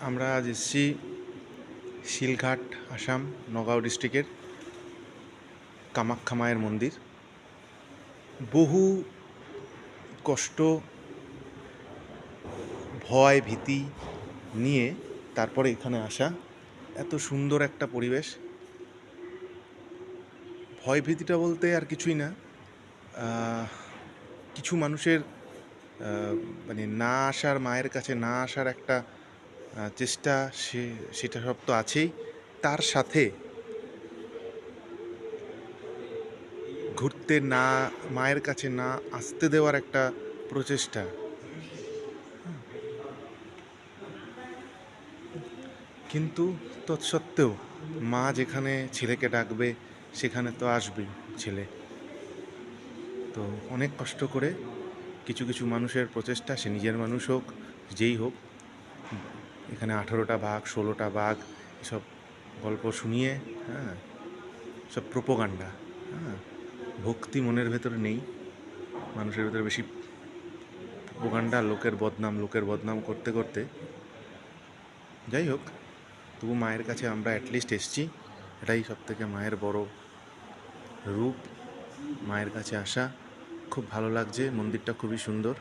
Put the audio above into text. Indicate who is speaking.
Speaker 1: আমরা আজ এসেছি শিলঘাট, আসাম, নগাঁও ডিস্ট্রিক্টের কামাখ্যা মায়ের মন্দির। বহু কষ্ট, ভয়, ভীতি নিয়ে তারপরে এখানে আসা। এত সুন্দর একটা পরিবেশ। ভয় ভীতিটা বলতে আর কিছুই না, কিছু মানুষের মানে না আসার, মায়ের কাছে না আসার একটা চেষ্টা, সেটা সব তো আছেই। তার সাথে ঘুরতে না, মায়ের কাছে না আসতে দেওয়ার একটা প্রচেষ্টা। কিন্তু তৎসত্ত্বেও মা যেখানে ছেলেকে ডাকবে সেখানে তো আসবেই ছেলে। তো অনেক কষ্ট করে কিছু কিছু মানুষের প্রচেষ্টা, সে নিজের মানুষ হোক, যেই হোক, এখানে 18টা বাঘ, 16টা বাঘ, এসব গল্প শুনিয়ে, হ্যাঁ, সব প্রোপাগান্ডা। হ্যাঁ, ভক্তি মনের ভেতরে নেই, মানুষের ভেতরে বেশি প্রোপাগান্ডা, লোকের বদনাম করতে করতে, যাই হোক, তবু মায়ের কাছে আমরা অ্যাটলিস্ট এসছি। এটাই সব থেকে মায়ের বড় রূপ। মায়ের কাছে আসা খুব ভালো লাগছে, মন্দিরটা খুবই সুন্দর।